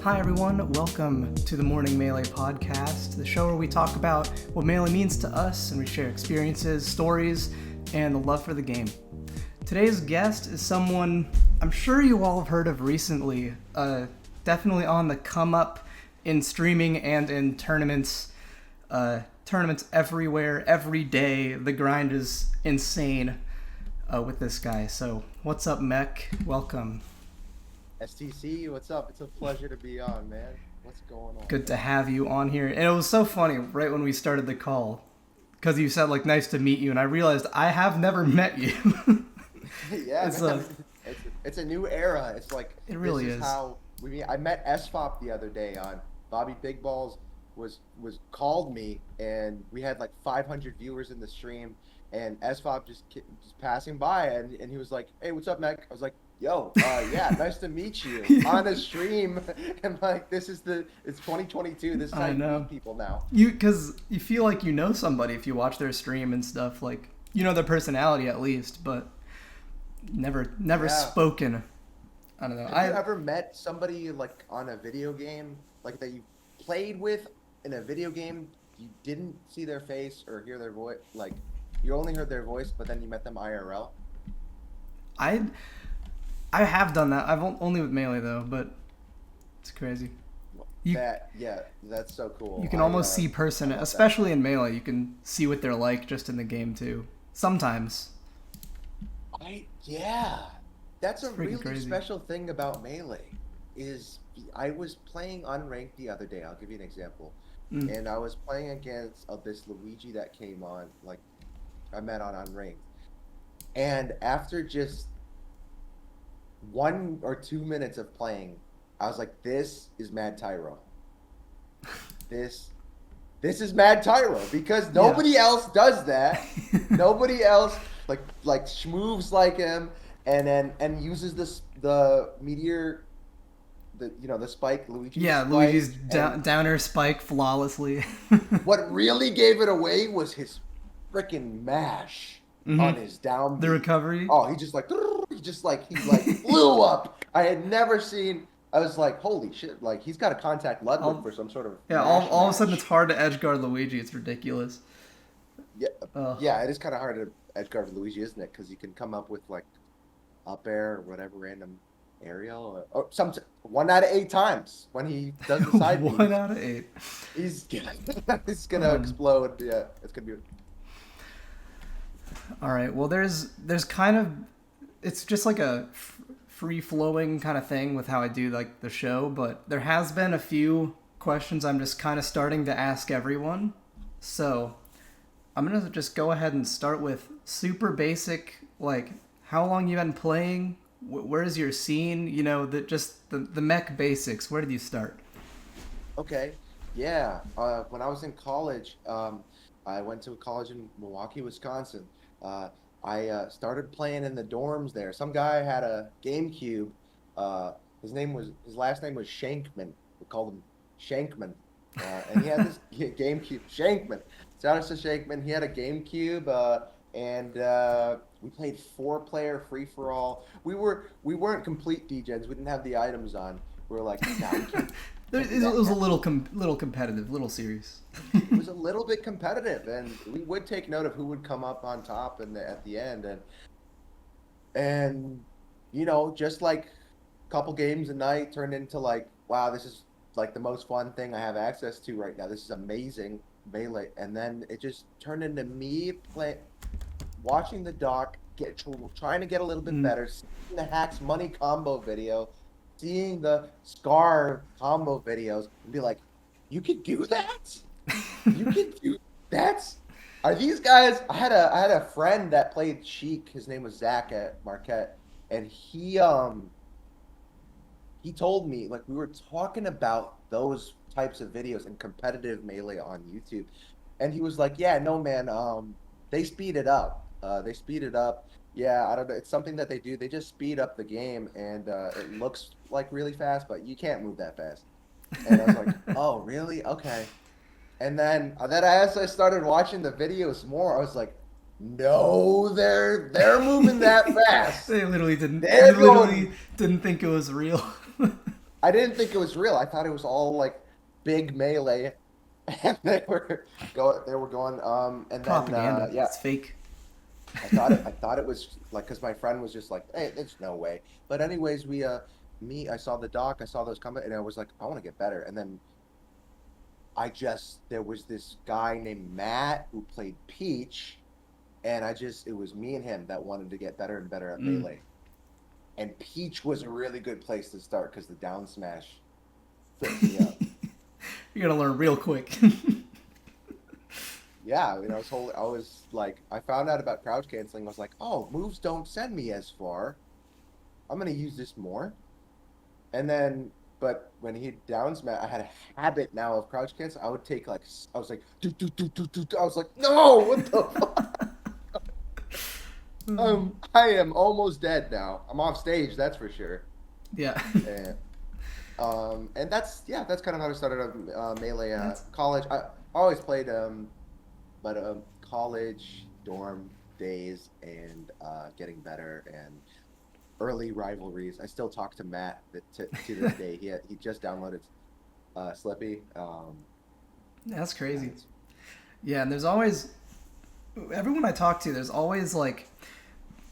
Hi everyone, welcome to the Morning Melee podcast, the show where we talk about what Melee means to us and we share experiences, stories, and the love for the game. Today's guest is someone I'm sure you all have heard of recently, definitely on the come up in streaming and in tournaments. Tournaments everywhere, every day. The grind is insane with this guy. So what's up, Mekk? Welcome. STC, what's up? It's a pleasure to be on, man. What's going on? Good to have you on here. And it was so funny right when we started the call because you said nice to meet you, and I realized I have never met you. Yeah, it's man. It's a new era. It's like it really this is how we meet. I met SFOP the other day on Bobby Big Balls was called me, and we had 500 viewers in the stream, and SFOP just passing by, and he was like, "Hey, what's up, Mekk?" I was like, "Yo, yeah, nice to meet you on a stream." And it's 2022. This is how you meet people now. Because you feel like you know somebody if you watch their stream and stuff. You know their personality at least, but never spoken. I don't know. Have you ever met somebody on a video game that you played with in a video game? You didn't see their face or hear their voice. You only heard their voice, but then you met them IRL. I have done that. I've only with Melee though, but it's crazy. That's so cool. You can almost see especially in Melee. You can see what they're like just in the game too. Sometimes. That's a really crazy. special thing about Melee. Is I was playing unranked the other day. I'll give you an example. And I was playing against this Luigi that came on, I met on unranked. And after just 1 or 2 minutes of playing, I was like, this is Mad Tyro. This is Mad Tyro, because nobody else does that. Nobody else schmooves like him and uses the meteor, the spike, Luigi. Yeah, spike, Luigi's downer spike flawlessly. What really gave it away was his freaking mash on his down. The recovery. Oh, he blew up. I had never seen. I was like, holy shit! He's got to contact Ludwig for some sort of. Yeah, all of a sudden it's hard to edgeguard Luigi. It's ridiculous. Yeah, yeah, it is kind of hard to edgeguard Luigi, isn't it? Because you can come up with up air or whatever random aerial or some 1 out of 8 times when he does the side beat. 1 out of 8. He's gonna explode. Yeah, it's gonna be. All right. Well, there's kind of, it's just a free flowing kind of thing with how I do the show, but there has been a few questions I'm just kind of starting to ask everyone. So I'm gonna just go ahead and start with super basic, how long you been playing, where's your scene, the Mekk basics. Where did you start? Okay, yeah. When I was in college, I went to a college in Milwaukee, Wisconsin. I started playing in the dorms there. Some guy had a GameCube. His last name was Shankman. We called him Shankman. And he had this GameCube. Shankman. Shout out to Shankman. He had a GameCube, and we played 4-player free-for-all. We weren't complete degens. We didn't have the items on. We were like, nah, we can't. It was a little competitive, little serious. It was a little bit competitive, and we would take note of who would come up on top at the end, and just a couple games a night turned into wow, this is the most fun thing I have access to right now. This is amazing Melee, and then it just turned into me watching the doc, trying to get a little bit better, seeing the Hacks Money combo video, seeing the Scar combo videos, and be like, you could do that? You can do that? Are these guys? I had a friend that played Sheik. His name was Zach at Marquette, and he told me we were talking about those types of videos and competitive Melee on YouTube, and he was like, yeah, no man, they speed it up. Yeah, I don't know. It's something that they do. They just speed up the game, and it looks really fast, but you can't move that fast. And I was like, oh, really? Okay. And then as I started watching the videos more, I was like, no, they're moving that fast. They literally didn't think it was real. I didn't think it was real. I thought it was all like big melee, and they were going. And then Propaganda. yeah, It's fake. I thought it was like because my friend was just like, hey, there's no way. But anyways, I saw the doc, I saw those comment, and I was like, I want to get better. And then there was this guy named Matt who played Peach, and it was me and him that wanted to get better and better at Mm. melee. And Peach was a really good place to start because the down smash tripped me up. You're gonna learn real quick. Yeah, I was like, I found out about crouch canceling. I was like, oh, moves don't send me as far. I'm gonna use this more. And then, but when he down smash, I had a habit now of crouch cancel. I would take like, I was like, do, do, do, do, do, do. I was like, no, what the fuck? I am almost dead now. I'm off stage, that's for sure. Yeah. And and that's kind of how I started melee. That's College, I always played but college dorm days and getting better and early rivalries. I still talk to Matt to this day. He just downloaded Slippy. that's Yeah, crazy. Yeah, and there's always everyone I talk to. There's always like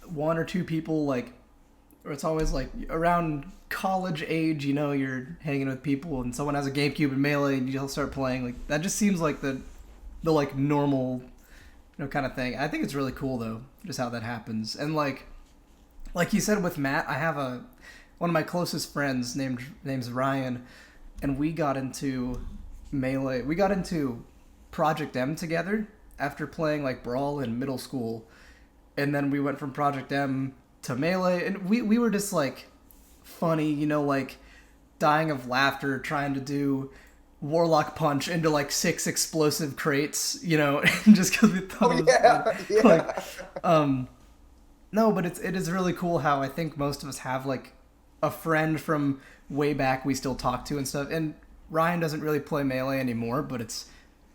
one or two people like, or it's always like around college age. You're hanging with people, and someone has a GameCube and Melee, and you'll start playing. Like that just seems like the like normal kind of thing. I think it's really cool though, just how that happens. And like you said with Matt, I have a one of my closest friends name's Ryan, and we got into Melee. We got into Project M together after playing like Brawl in middle school, and then we went from Project M to Melee, and we were just like funny, like dying of laughter trying to do Warlock Punch into like 6 explosive crates, just because we thought oh it was funny. yeah, Like, yeah. no, but it is really cool how I think most of us have like a friend from way back we still talk to and stuff. And Ryan doesn't really play Melee anymore, but it's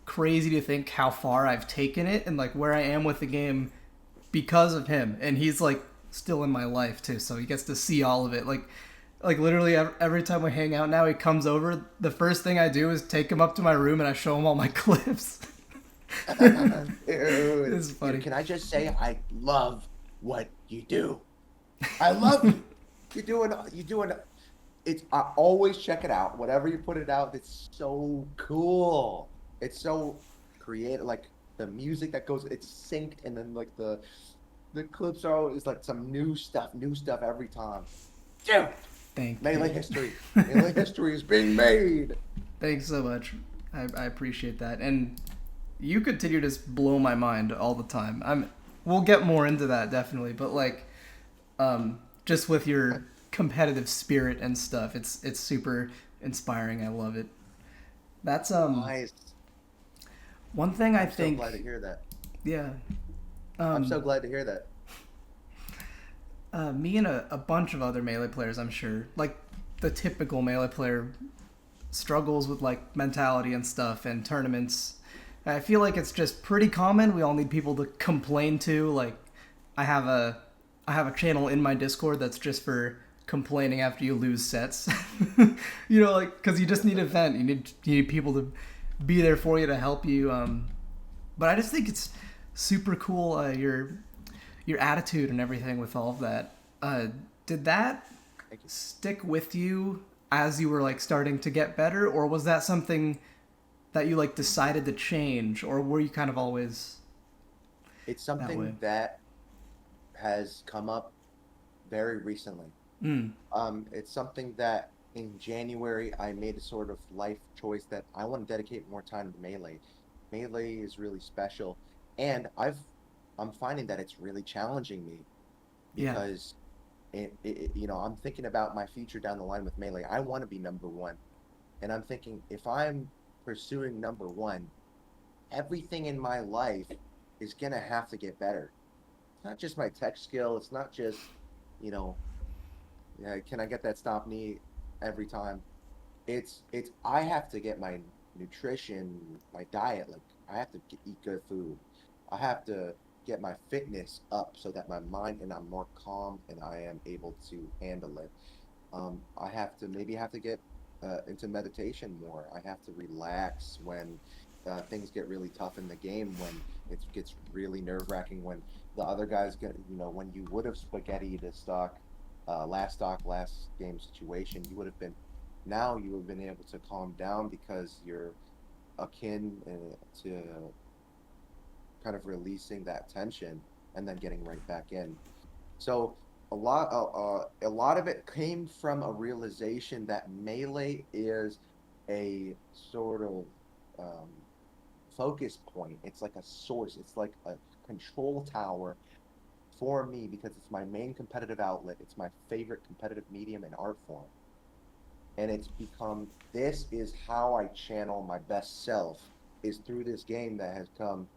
crazy to think how far I've taken it and like where I am with the game because of him. And he's like still in my life too, so he gets to see all of it. Like literally every time we hang out now, he comes over. The first thing I do is take him up to my room and I show him all my clips. It's Dude, funny. can I just say I love what you do? I love you. You're doing it's I always check it out. Whatever you put it out, it's so cool. It's so creative. Like the music that goes, it's synced, and then like the clips are always like some new stuff every time. Dude, Thank Melee you. history. Melee history is being made. Thanks so much. I appreciate that. And you continue to just blow my mind all the time. We'll get more into that definitely, but like just with your competitive spirit and stuff, it's super inspiring. I love it. That's Nice. one thing I I'm so glad think. to hear that. Yeah. I'm Um so glad to hear that. Me and a bunch of other melee players, I'm sure, like the typical melee player struggles with like mentality and stuff and tournaments. I feel like it's just pretty common. We all need people to complain to. Like, I have a I have a channel in my Discord that's just for complaining after you lose sets. Like because you just need a vent. You need people to be there for you to help you. But I just think it's super cool. Your attitude and everything with all of that. Did that Thank you. stick with you as you were like starting to get better, or was that something that you like decided to change, or were you kind of always It's that way? something that has come up very recently. Mm. It's something that in January I made a sort of life choice that I want to dedicate more time to Melee. Melee is really special, and I'm finding that it's really challenging me Yeah. because I'm thinking about my future down the line with Melee. I want to be number one, and I'm thinking if I'm pursuing number one, everything in my life is gonna have to get better. It's not just my tech skill. It's not just, you know, can I get that stop knee every time? It's I have to get my nutrition, my diet. Like I have to eat good food. I have to get my fitness up so that my mind and I'm more calm and I am able to handle it. I have to maybe have to get into meditation more. I have to relax when things get really tough in the game, when it gets really nerve-wracking, when the other guys get, when you would have spaghettied a stock, last game situation, now you would have been able to calm down because you're akin to kind of releasing that tension and then getting right back in. So a lot of it came from a realization that melee is a sort of um, focus point. It's like a source. It's like a control tower for me because it's my main competitive outlet. It's my favorite competitive medium and art form. And it's become, this is how I channel my best self, is through this game that has come.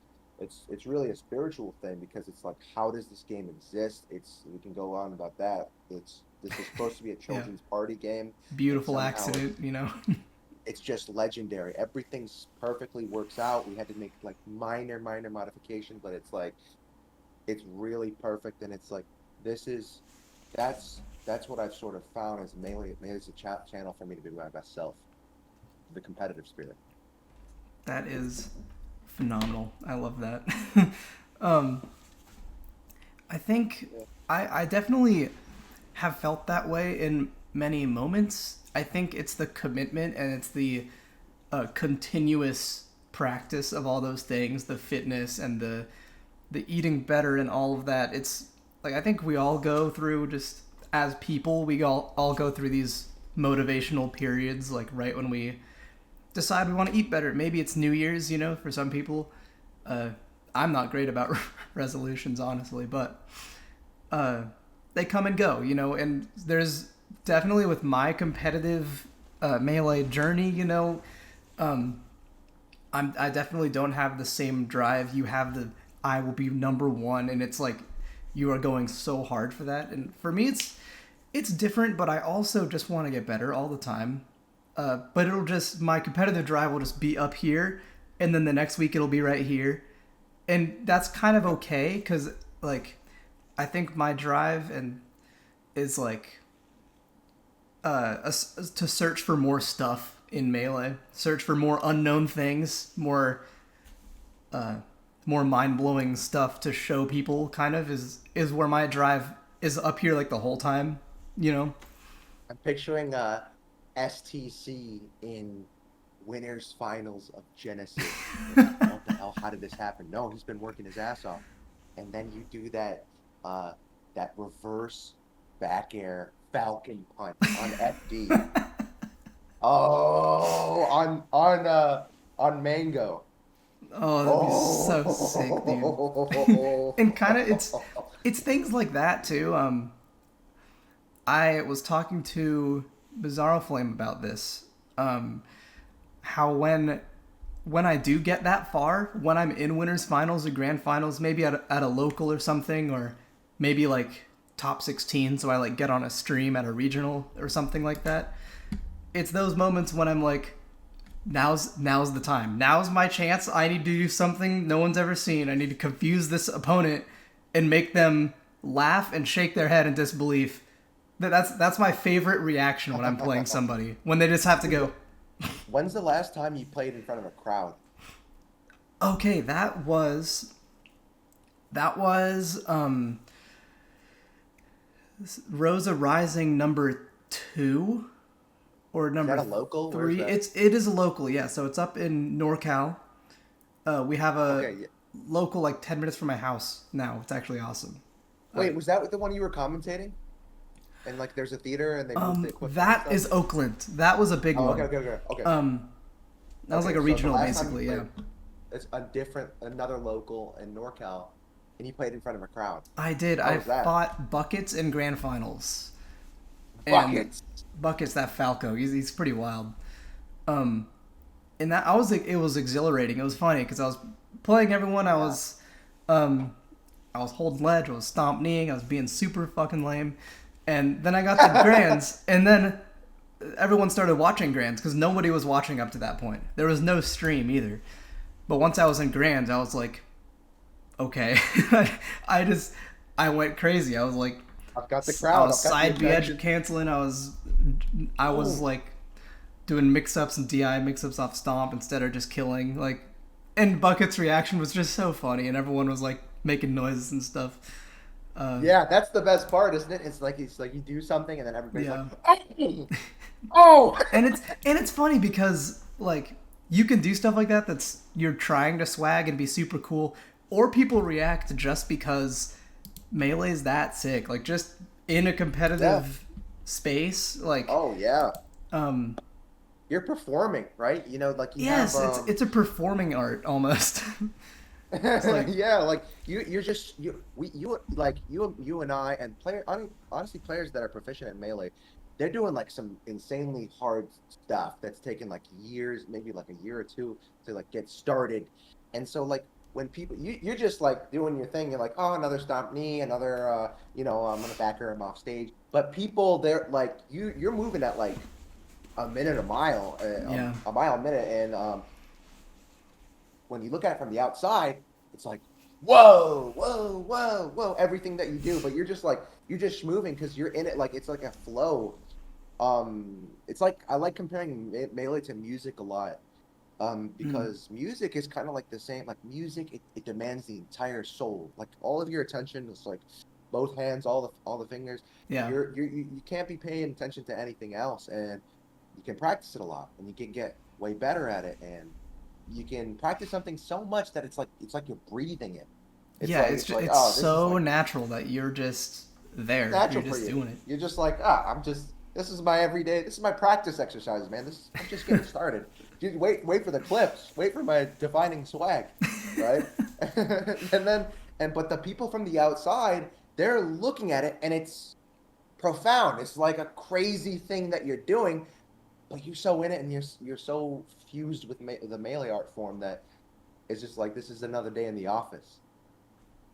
It's really a spiritual thing because it's like, how does this game exist? It's, we can go on about that. This is supposed to be a Yeah. children's party game, and Beautiful somehow accident, you know. it's just legendary. Everything's perfectly works out. We had to make like minor modifications, but it's like, it's really perfect. And it's like, this is that's what I've sort of found as melee is a channel for me to be my best self, the competitive spirit. That is phenomenal. I love that. um, I think Yeah. I definitely have felt that way in many moments. I think it's the commitment and it's the continuous practice of all those things, the fitness and the eating better and all of that. It's like I think we all go through, just as people, we all go through these motivational periods, like right when we decide we want to eat better. Maybe it's New Year's, for some people. I'm not great about resolutions, honestly, but they come and go, and there's definitely with my competitive melee journey, I definitely don't have the same drive you have. I will be number one, and it's like you are going so hard for that. And for me, it's different, but I also just want to get better all the time. But my competitive drive will just be up here, and then the next week it'll be right here, and that's kind of okay because like I think my drive is like to search for more stuff in melee, search for more unknown things, more mind blowing stuff to show people. Kind of is where my drive is up here like the whole time, you know. I'm picturing STC in winners finals of Genesis. Like, what the hell? How did this happen? No, he's been working his ass off, and then you do that reverse back air Falcon punch on FD. Oh, on Mango. Oh, that'd be so sick, dude. And kind of it's things like that too. I was talking to Bizarro Flame about this. How when I do get that far, when I'm in winners finals or grand finals, maybe at a local or something, or maybe like top 16, so I like get on a stream at a regional or something like that. It's those moments when I'm like, now's the time. Now's my chance. I need to do something no one's ever seen. I need to confuse this opponent and make them laugh and shake their head in disbelief. That's my favorite reaction when I'm playing somebody. When they just have to go. When's the last time you played in front of a crowd? Okay, that was Rosa Rising number 2 or number Is that a local? 3. It is a local, yeah. So it's up in NorCal. We have a Okay. Yeah. local like 10 minutes from my house now. It's actually awesome. Wait, was that the one you were commentating? And like, there's a theater, and they moved the equipment. And That stuff? is Oakland. That was a big Oh, one. okay. That was like a So the regional, last time basically, you yeah. played, it's another local in NorCal, and you played in front of a crowd. I did. How I was that? fought Buckets in grand finals. And Buckets. Buckets, that Falco, he's pretty wild. And that it was exhilarating. It was funny because I was playing everyone. I was holding ledge. I was stomp kneeing. I was being super fucking lame. And then I got to grands, and then everyone started watching grands because nobody was watching up to that point. There was no stream either. But once I was in grands, I was like, okay. I went crazy. I was like, I've got the I crowd. was I've got side the B edge attention. canceling. I was Ooh. like doing mix-ups and DI mix-ups off Stomp instead of just killing. Like, and Bucket's reaction was just so funny, and everyone was like making noises and stuff. Yeah, that's the best part, isn't it? It's like you do something and then everybody's Yeah. like, oh. And it's funny because like you can do stuff like that that's you're trying to swag and be super cool, or people react just because Melee's that sick. Like just in a competitive space, like Oh yeah, um you're performing, right? Like you yes, have it's a performing art almost. It's like yeah, like you're just you like you and I and honestly players that are proficient in melee, they're doing like some insanely hard stuff that's taken like years, maybe like a year or two to like get started. And so like when people you're just like doing your thing, you're like, oh, another stomp knee, another I'm gonna backer him off stage. But people, they're like you're moving at like a minute yeah. a mile a minute, and when you look at it from the outside, it's like, whoa, whoa, whoa, whoa, everything that you do, but you're just moving because you're in it, like it's like a flow. It's like I like comparing melee to music a lot, Mm, because music is kind of like the same. Like music, it demands the entire soul, like all of your attention is like both hands, all the fingers. yeah. You can't be paying attention to anything else, and you can practice it a lot, and you can get way better at it, and you can practice something so much that it's like you're breathing it. It's Yeah, like it's it's just, like, it's oh, this is so like natural that you're just there. You're natural for just you. doing it. You're just like, I'm just this is my everyday, this is my practice exercises, man. I'm just getting started. Dude, wait for the clips. Wait for my defining swag, right? and then but the people from the outside, they're looking at it and it's profound. It's like a crazy thing that you're doing, but you're so in it and you're so fused with the melee art form that it's just like this is another day in the office,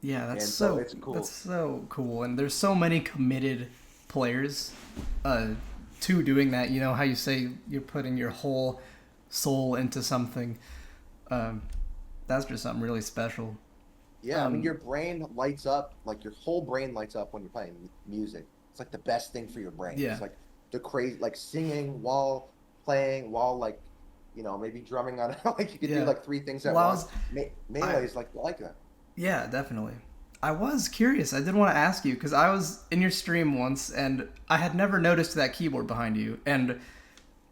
Yeah, and so it's that's cool. so cool, and there's so many committed players uh, to doing that. You know how you say you're putting your whole soul into something. Um, that's just something really special. Yeah, I mean Um, your brain lights up, like your whole brain lights up when you're playing music. It's like the best thing for your brain. yeah, It's like the crazy, like singing while playing, while like maybe drumming on it. Like you could do yeah. like three things at Well, once. I Melee is like that. yeah, definitely. I was curious. I did want to ask you because I was in your stream once, and I had never noticed that keyboard behind you, and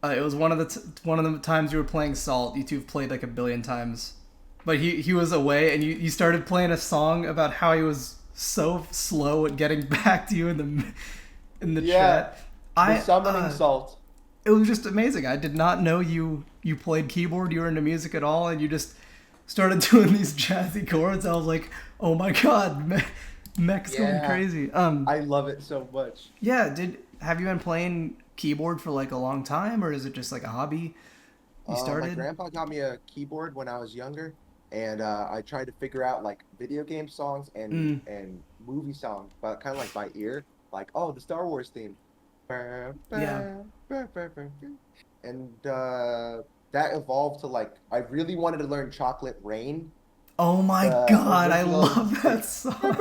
it was one of the times you were playing Salt. You two have played like a billion times, but he was away, and you started playing a song about how he was so slow at getting back to you in the Yeah, chat. the I summoning salt. It was just amazing. I did not know you played keyboard. You were into music at all, and you just started doing these jazzy chords. I was like, oh my god, Mekk's going Yeah, crazy. I love it so much. Yeah. Did have you been playing keyboard for like a long time, or is it just like a hobby you My started? grandpa got me a keyboard when I was younger, and I tried to figure out like video game songs Mm, and movie songs, but kind of like by ear, like oh the Star Wars theme, yeah. and that evolved to like I really wanted to learn Chocolate Rain, Oh my the god, I original love that like song.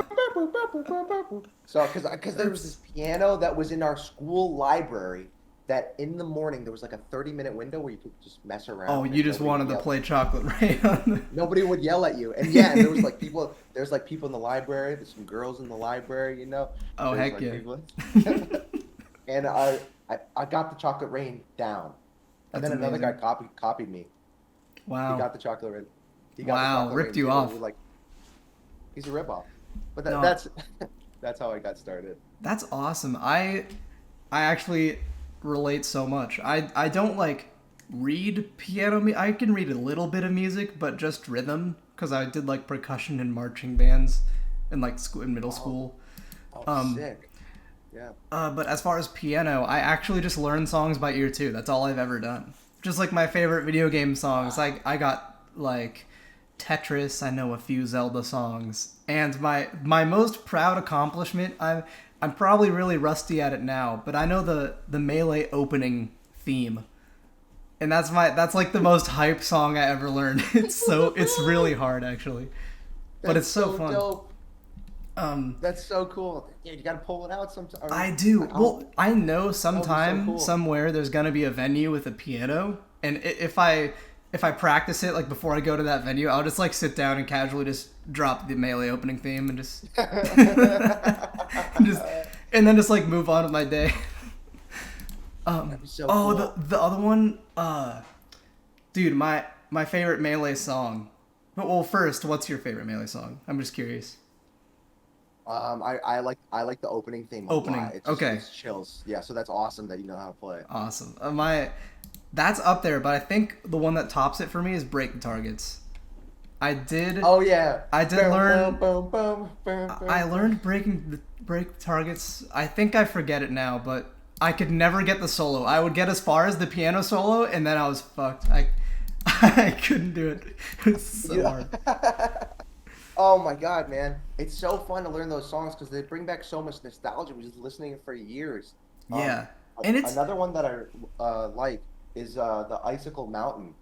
so because there was That's this piano that was in our school library that in the morning there was like a 30-minute window where you could just mess oh, around you and just wanted to play Chocolate Rain on nobody would yell at you. And yeah, and there was like people, there's like people in the library, there's some girls in the library, Oh there's heck like yeah. people. And I got the Chocolate Rain down. And That's then another guy amazing. copied me. He Wow. got the Chocolate Rain. He got the Wow, Chocolate ripped Rain you too. And off. we're like, he's a ripoff. But No, that's that's how I got started. that's awesome. I actually relate so much. I don't like read piano. I can read a little bit of music, but just rhythm because I did like percussion and marching bands in like school in middle Oh, school. oh, Um, sick. Yeah. but as far as piano, I actually just learn songs by ear too. That's all I've ever done. Just like my favorite video game songs. Wow. Like I got like Tetris. I know a few Zelda songs, and my most proud accomplishment. I'm probably really rusty at it now, but I know the Melee opening theme, and that's like the most hype song I ever learned. It's really hard actually, but That's it's so so fun. dope. Um, That's so cool. Yeah, you gotta pull it out sometime. I do. I'll, Well, I know that would be so sometime cool. somewhere there's gonna be a venue with a piano, and if I practice it like before I go to that venue, I'll just like sit down and casually just drop the Melee opening theme and just just and then just like move on with my day. That'd be so Oh, cool. the other one, dude, my favorite Melee song. But well, first, what's your favorite Melee song? I'm just curious. I like the opening theme a Opening. lot. Okay. It's chills. Yeah, so that's awesome that you know how to play. Awesome. My that's up there, but I think the one that tops it for me is Break the Targets. I did Oh yeah. I did Boom, learn boom, boom, boom, boom, I boom, boom. learned break targets. I think I forget it now, but I could never get the solo. I would get as far as the piano solo and then I was fucked. I couldn't do it. It was so hard. Yeah. Oh my God, man. It's so fun to learn those songs because they bring back so much nostalgia. We just listening to it for years. Um, Yeah. And it's Another one that I like is the Icicle Mountain.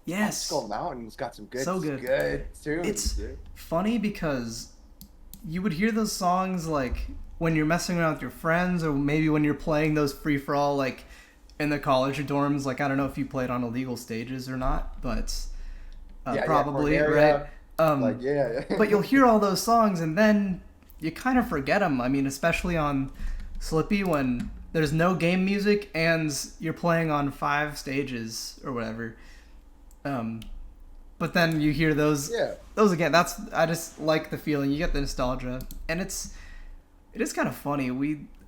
yes, Icicle Mountain's got some so good. good tunes, It's dude. funny because you would hear those songs like when you're messing around with your friends or maybe when you're playing those free for all like in the college dorms. Like I don't know if you played on illegal stages or not, but Yeah, probably right. Corneria. Like, Um, yeah. but you'll hear all those songs and then you kind of forget them. I mean, especially on Slippy when there's no game music and you're playing on 5 stages or whatever. Um, but then you hear Yeah. those again. That's I just like the feeling. You get the nostalgia, and it is kind of funny.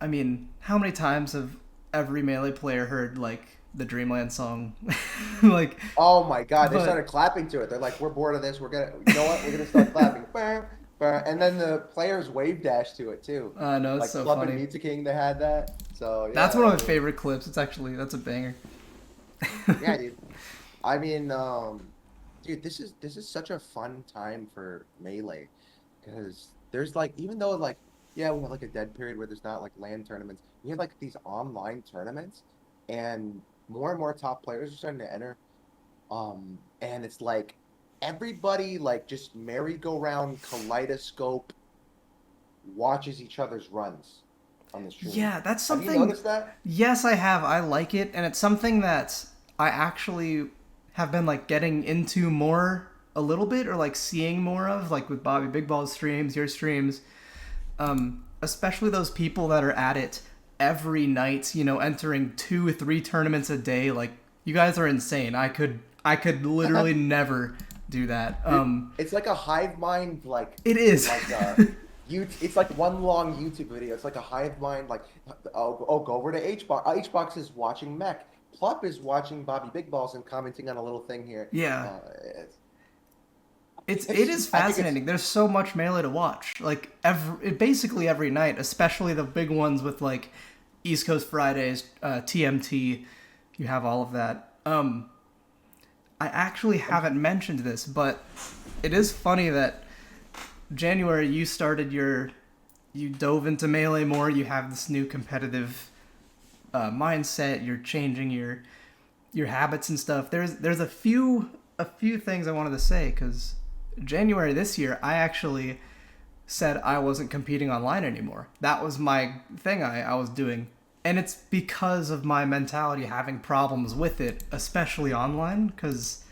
I mean, how many times have every Melee player heard like the Dreamland song? Like, Oh my God, they but started clapping to it. They're like, "We're bored of this. You know what? We're gonna start clapping." Bah, bah. And then the players wave dash to it too. I know it's Like so Club and funny. Pizza King, they had that. So That's yeah, one I of my mean, favorite clips. That's a banger. yeah, dude. I mean, dude, this is such a fun time for Melee because there's like, even though like, yeah, we have like a dead period where there's not like LAN tournaments. We have like these online tournaments, and more top players are starting to enter. And it's like everybody like just merry-go-round kaleidoscope watches each other's runs on the stream. Yeah, that's Have you something. noticed that? Yes, I have. I like it, and it's something that I actually have been like getting into more a little bit, or like seeing more of, like with Bobby Big Ball's streams, your streams. Especially those people that are at it every night. You know, entering 2 or 3 tournaments a day. Like you guys are insane. I could literally never do that. It's like a hive mind, It is. like it's like one long YouTube video. It's like a hive mind. Like, go over to HBox. HBox is watching Mekk. Plup is watching Bobby Big Balls and commenting on a little thing here. Yeah. It's, It is I think it's fascinating. There's so much Melee to watch. Like basically every night, especially the big ones with like East Coast Fridays, TMT. You have all of that. I actually haven't mentioned this, but it is funny that January you dove into Melee more. You have this new competitive mindset. You're changing your habits and stuff. There's a few things I wanted to say because January this year I actually said I wasn't competing online anymore. That was my thing I was doing. And it's because of my mentality having problems with it, especially online, because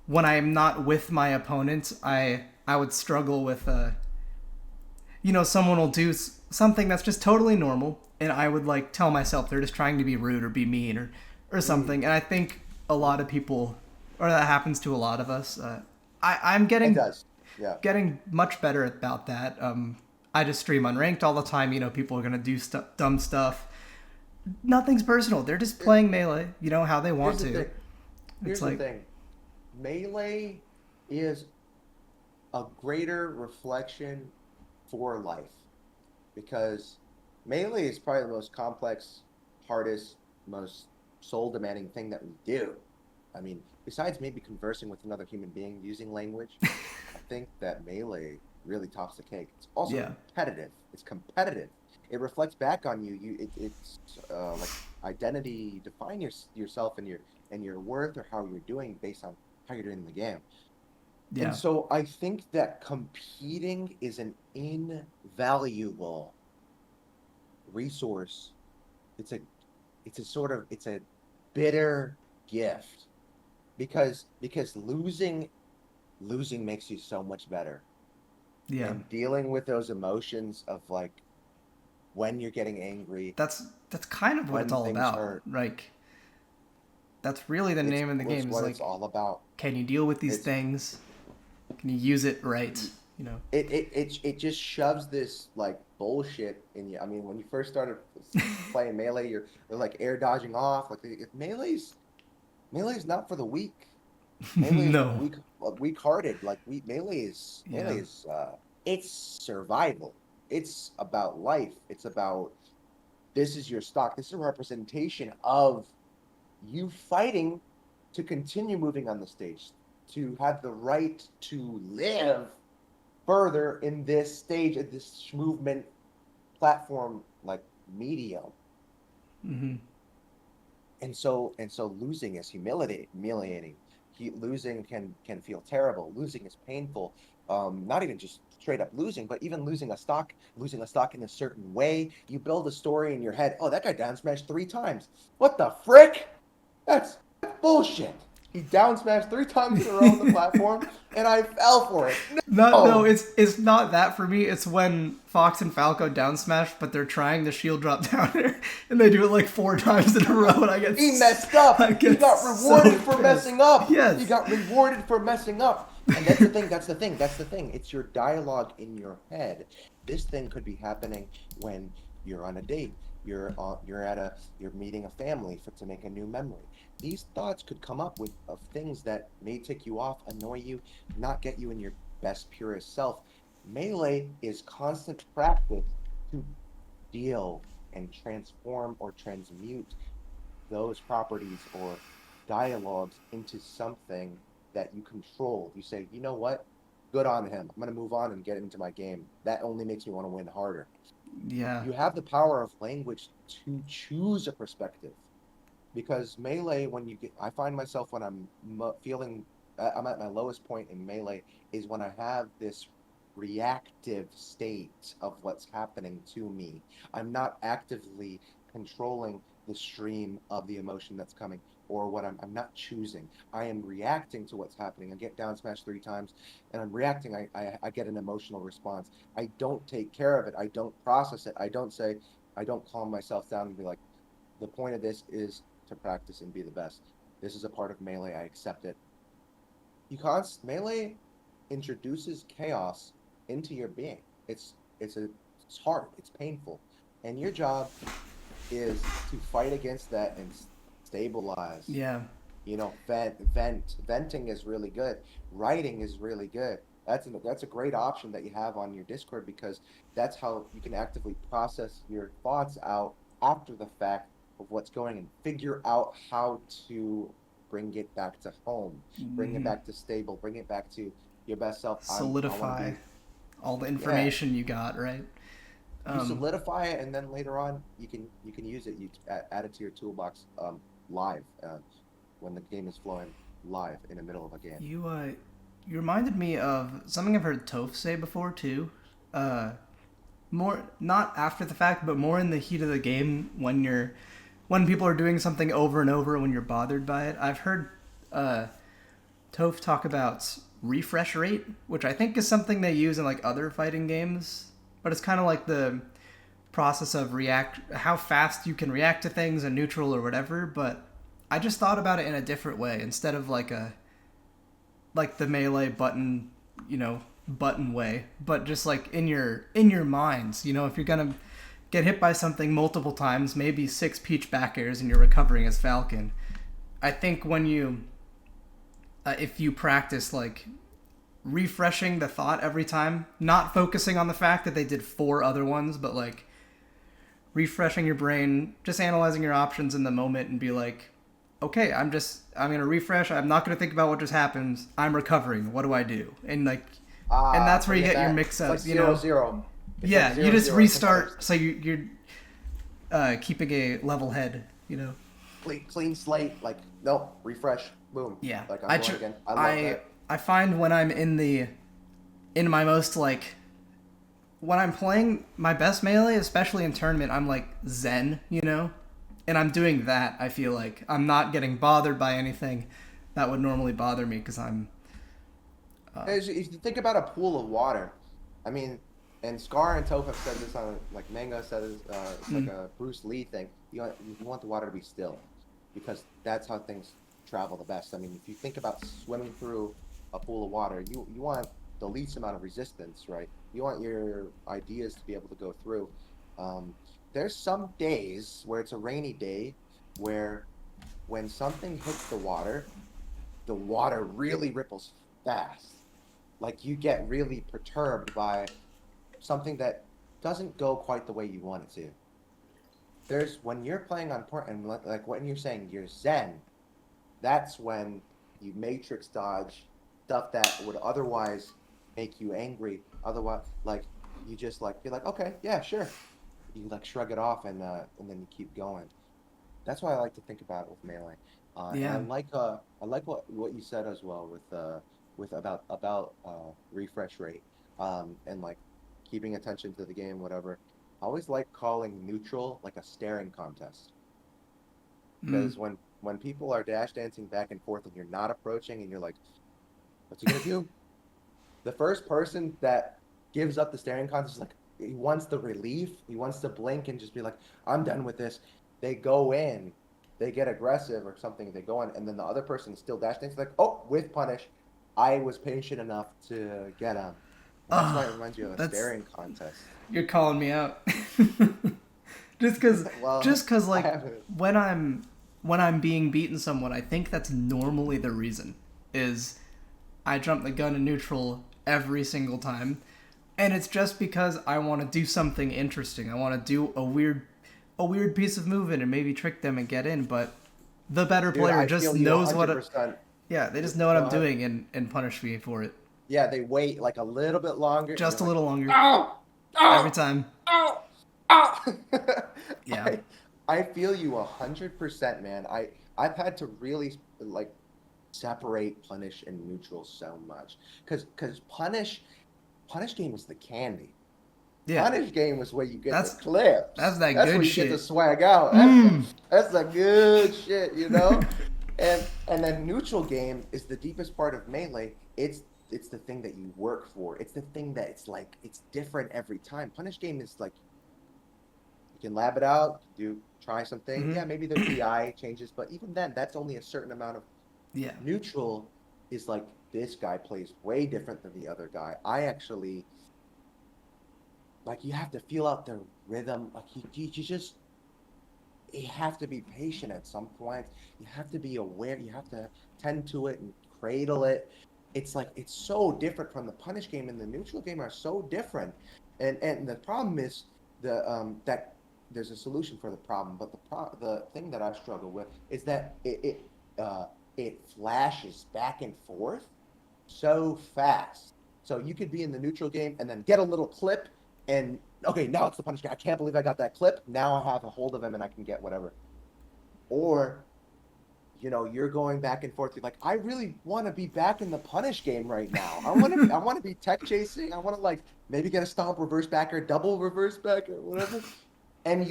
when I'm not with my opponent, I would struggle with someone will do something that's just totally normal, and I would like tell myself they're just trying to be rude or be mean or something. And I think a lot of people, or that happens to a lot of us. I'm it getting does. Yeah. getting much better about that. I just stream unranked all the time. People are gonna do dumb stuff. Nothing's personal. They're just playing Melee. How they want Here's the to. thing. It's Here's the like thing. Melee is a greater reflection for life because Melee is probably the most complex, hardest, most soul demanding thing that we do. I mean, besides maybe conversing with another human being using language, I think that Melee really tops the cake. It's also yeah, competitive. It's competitive. It reflects back on you. It's like identity. Define yourself and your worth or how you're doing based on how you're doing in the game. Yeah. And so I think that competing is an invaluable resource. It's a it's a bitter gift because losing makes you so much better. Yeah. And dealing with those emotions of like when you're getting angry, That's kind of what it's when all things about. hurt, Like that's really the name of the it's game is what it's like, all about. can you deal with these It's things? Can you use it right? it You know. it just shoves this like bullshit in you. I mean, when you first started playing melee, you're like air dodging off. Like melee's not for the weak. Melee is No. weak-hearted. Like melee Yeah. is it's survival. It's about life. It's about this is your stock. This is a representation of you fighting to continue moving on the stage, to have the right to live further in this stage of this movement platform like medium. Mm-hmm. And so losing is humiliating. Losing can feel terrible. Losing is painful. Not even just straight up losing, but even losing a stock in a certain way. You build a story in your head. Oh, that guy down smashed 3 times. What the frick? That's bullshit. He down smashed 3 times in a row on the platform, and I fell for it. No, No, it's not that for me. It's when Fox and Falco down smash, but they're trying the shield drop downer, and they do it like 4 times in a row, and he messed up. I He get got so rewarded for pissed. messing up. He Yes. got rewarded for messing up. And that's the thing. That's the thing. That's the thing. It's your dialogue in your head. This thing could be happening when you're on a date. You're meeting a family to make a new memory. These thoughts could come up with of things that may tick you off, annoy you, not get you in your best purest self. Melee is constant practice to deal and transform or transmute those properties or dialogues into something that you control. You say, you know what? Good on him. I'm going to move on and get into my game. That only makes me want to win harder. Yeah. You have the power of language to choose a perspective because melee, I find myself when I'm feeling, I'm at my lowest point in melee is when I have this reactive state of what's happening to me. I'm not actively controlling the stream of the emotion that's coming or what I'm not choosing. I am reacting to what's happening. I get down smashed 3 times and I'm reacting. I get an emotional response. I don't take care of it. I don't process it. I don't calm myself down and be like, the point of this is to practice and be the best. This is a part of melee. I accept it. Because melee introduces chaos into your being. It's hard. It's painful, and your job is to fight against that and stabilize. Yeah. Venting is really good. Writing is really good. That's a great option that you have on your Discord because that's how you can actively process your thoughts out after the fact of what's going and figure out how to bring it back to home, bring it Mm-hmm. back to stable, bring it back to your best self. I want to Solidify be all the yeah. information you got, right? You Um, solidify it, and then later on you can use it. You add it to your toolbox live when the game is flowing live in the middle of a game. you reminded me of something I've heard Toph say before too. Uh, More not after the fact, but more in the heat of the game when people are doing something over and over when you're bothered by it. I've heard uh, Toph talk about refresh rate, which I think is something they use in like other fighting games, but it's kind of like the process of how fast you can react to things in neutral or whatever. But I just thought about it in a different way instead of like the melee button, button way, but just like in your minds, if you're gonna get hit by something multiple times, maybe 6 peach back airs and you're recovering as Falcon. I think if you practice like refreshing the thought every time, not focusing on the fact that they did 4 other ones, but like refreshing your brain, just analyzing your options in the moment and be like, okay, I'm going to refresh. I'm not going to think about what just happened. I'm recovering. What do I do? And that's where Bring you it get your back. mix It's like ups, zero zero. It's Yeah, like you zero just zero. restart so you're keeping a level head. Clean slate. Like no refresh. Boom. Yeah. Like I'm going again. I love that. I find when I'm in my most like when I'm playing my best melee, especially in tournament, I'm like zen, you know? And I'm doing that, I feel like. I'm not getting bothered by anything that would normally bother me because I'm As if you think about a pool of water, I mean, and Scar and Toph have said this on, like Mango said, it's like a Bruce Lee thing. You want the water to be still, because that's how things travel the best. I mean, if you think about swimming through a pool of water, you want the least amount of resistance, right? You want your ideas to be able to go through. Um, there's some days where it's a rainy day where when something hits the water really ripples fast. Like you get really perturbed by something that doesn't go quite the way you want it to. There's when you're playing on point and like when you're saying you're zen, that's when you matrix dodge stuff that would otherwise make you angry. Otherwise, like you just like you're like, okay, yeah, sure. You like shrug it off and then you keep going. That's why I like to think about it with melee. And yeah. I like what you said as well with about refresh rate and like keeping attention to the game, whatever. I always like calling neutral like a staring contest, Mm. because when people are dash dancing back and forth and you're not approaching and you're like, what's he gonna do? The first person that gives up the staring contest is like he wants the relief. He wants to blink and just be like, I'm done with this. They go in, they get aggressive or something, they go in, and then the other person is still dash dancing, like, oh, with punish. I was patient enough to get him. And that's why it reminds you of a That's staring contest. you're calling me out. just cuz Well, just cuz I like haven't. when I'm being beaten someone, I think that's normally the reason is I jump the gun in neutral every single time. And it's just because I want to do something interesting. I want to do a weird piece of movement and maybe trick them and get in, but the better Dude, player I just feel you knows what 100%. yeah, they just know what Go I'm ahead. doing and punish me for it. Yeah, they wait like a little bit longer and Just you're a like, little longer oh, every oh, time. oh, oh. Yeah. I I feel you 100%, man. I've had to really like separate punish and neutral so much because punish game is the candy. Yeah. Punish game is where you get the That's clips. that That's good where you get the shit. swag out. Mmm. That's the good shit, you know? And then neutral game is the deepest part of melee. It's the thing that you work for. It's the thing that it's like it's different every time. Punish game is like you can lab it out, do try something. Mm-hmm. Yeah, maybe there's DI changes, but even then, that's only a certain amount of Yeah. neutral is like this guy plays way different than the other guy. I actually like you have to feel out the rhythm. Like you just you have to be patient at some point. You have to be aware. You have to tend to it and cradle it. It's like it's so different from the punish game and the neutral game are so different. And the problem is that there's a solution for the problem, but the thing that I struggle with is that it flashes back and forth so fast. So you could be in the neutral game and then get a little clip and okay, now it's the punish game. I can't believe I got that clip. Now I have a hold of him and I can get whatever. Or, you're going back and forth. You're like, I really want to be back in the punish game right now. I want to be tech chasing. I want to like maybe get a stomp reverse back or double reverse back or whatever. And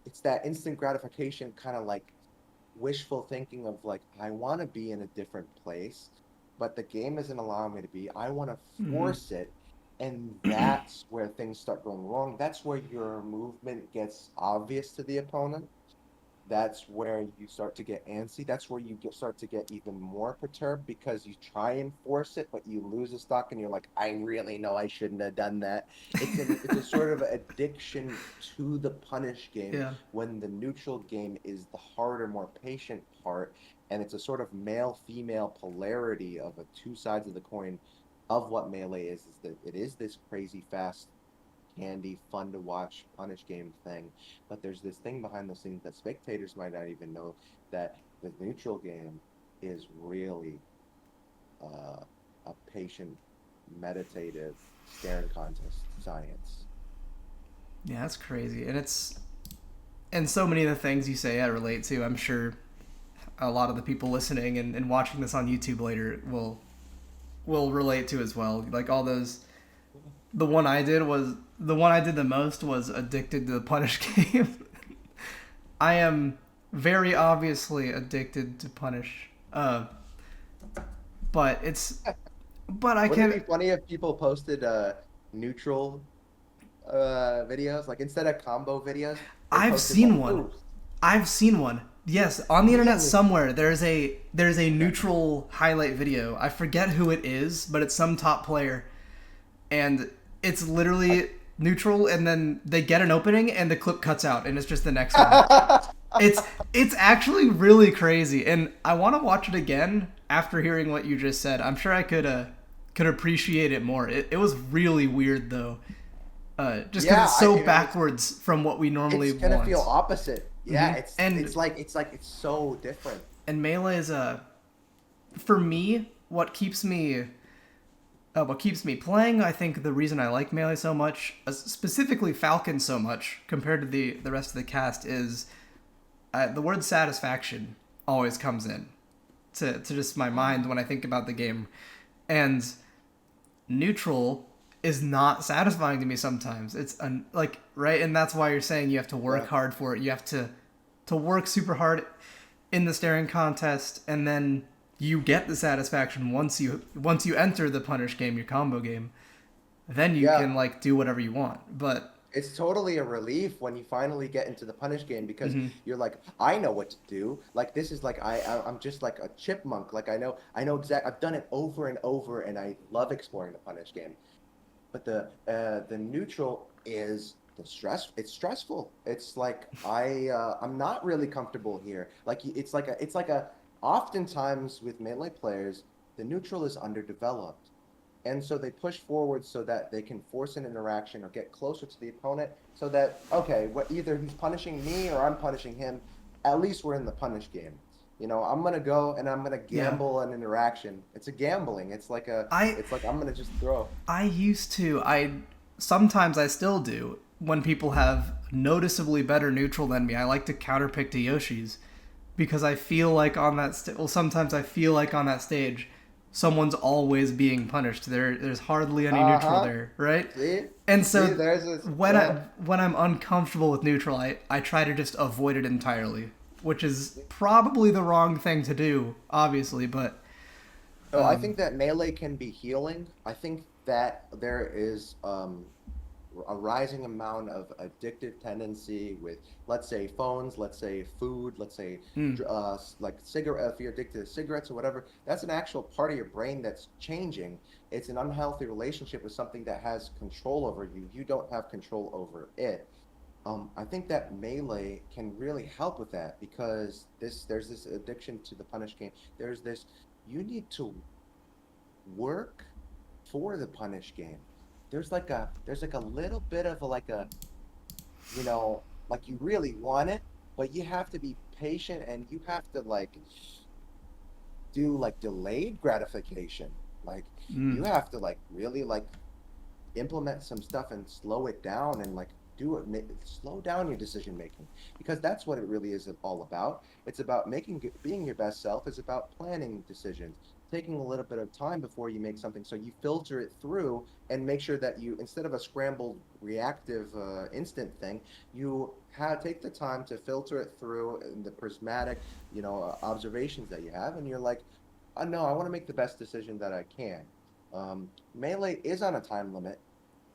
it's that instant gratification kind of like wishful thinking of like, I want to be in a different place, but the game isn't allowing me to be. I want to Mm-hmm. force it. And that's where things start going wrong. That's where your movement gets obvious to the opponent. That's where you start to get antsy. That's where start to get even more perturbed because you try and force it, but you lose a stock and you're like, I really know I shouldn't have done that. It's a sort of addiction to the punish game Yeah. when the neutral game is the harder, more patient part. And it's a sort of male female polarity of a two sides of the coin of what melee is that it is this crazy fast candy, fun to watch, punish game thing. But there's this thing behind the scenes that spectators might not even know that the neutral game is really a patient, meditative staring contest science. Yeah, that's crazy. And so many of the things you say I relate to. I'm sure a lot of the people listening and watching this on YouTube later will relate to as well. Like all those, the one I did the most was addicted to the Punish game. I am very obviously addicted to Punish, but it's but I Wouldn't it can. be funny if people posted neutral videos? Like instead of combo videos, they I've posted like seen one. boost. I've seen one. Yes, on the internet Really? somewhere there's a Okay. neutral highlight video. I forget who it is, but it's some top player, and it's literally neutral, and then they get an opening, and the clip cuts out, and it's just the next one. It's it's actually really crazy, and I want to watch it again after hearing what you just said. I'm sure I could appreciate it more. It was really weird though, just because Yeah, it's so backwards from what we normally it's gonna feel want. opposite. Yeah, And it's so different. melee is for me what keeps me playing. I think the reason I like melee so much, specifically Falcon so much compared to the rest of the cast, is the word satisfaction always comes in to just my mind when I think about the game, and neutral is not satisfying to me sometimes. It's like right, and that's why you're saying you have to work Yeah. hard for it. You have to work super hard in the staring contest, and then you get the satisfaction once you enter the punish game, your combo game. Then you Yeah, can like do whatever you want. But it's totally a relief when you finally get into the punish game because mhm, you're like, I know what to do. Like this is like I'm just like a chipmunk. Like I know exact. I've done it over and over, and I love exploring the punish game. But the neutral is the stress. It's stressful. It's like I'm not really comfortable here. Like it's like a oftentimes with melee players, the neutral is underdeveloped. And so they push forward so that they can force an interaction or get closer to the opponent so that, okay, what either he's punishing me or I'm punishing him, at least we're in the punish game. You know, I'm gonna go and I'm gonna yeah, gamble an interaction. It's a gambling. I It's like I'm gonna just throw. I sometimes I still do when people have noticeably better neutral than me. I like to counterpick to Yoshi's because I feel like on that sometimes I feel like on that stage someone's always being punished. There's hardly any neutral Uh-huh. there, right? See? And See, so there's this, when yeah. I'm uncomfortable with neutral, I try to just avoid it entirely, which is probably the wrong thing to do, obviously, but So I think that melee can be healing. I think that there is a rising amount of addictive tendency with, let's say, phones, let's say food, let's say mm, like cigarette. If you're addicted to cigarettes or whatever, that's an actual part of your brain that's changing. It's an unhealthy relationship with something that has control over you. You don't have control over it. I think that melee can really help with that because there's this addiction to the punish game. There's this you need to work for the punish game. There's like a little bit of like a like you really want it, but you have to be patient and you have to like do like delayed gratification. Like you mm, have to like really like implement some stuff and slow it down and like do it slow down your decision making because that's what it really is all about. It's about being your best self. It's about planning decisions, taking a little bit of time before you make something so you filter it through and make sure that you, instead of a scrambled reactive instant thing, you take the time to filter it through the prismatic observations that you have, and you're like, no, I want to make the best decision that I can. Melee is on a time limit.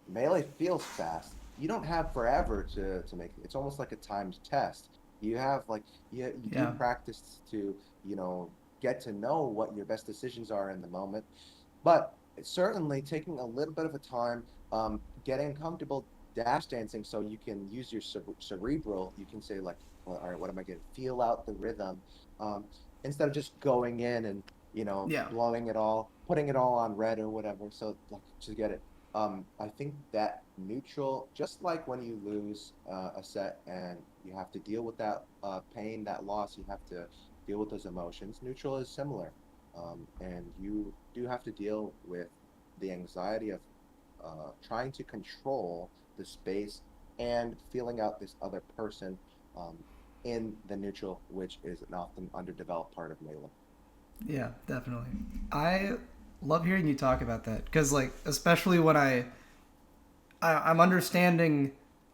Melee feels fast. You don't have forever to make it. It's almost like a timed test. You have like you do yeah. practice to, you know, get to know what your best decisions are in the moment. But it's certainly taking a little bit of a time, getting comfortable dash dancing so you can use your cerebral. You can say like, well, all right, what am I going to feel out the rhythm, um, instead of just going in and Yeah. blowing it all, putting it all on red or whatever. So like to get it. I think that neutral, just like when you lose a set and you have to deal with that pain, that loss, you have to deal with those emotions. Neutral is similar, and you do have to deal with the anxiety of trying to control the space and feeling out this other person. Um, in the neutral, which is an often underdeveloped part of melee. Yeah, definitely. I love hearing you talk about that because, like, especially when I'm understanding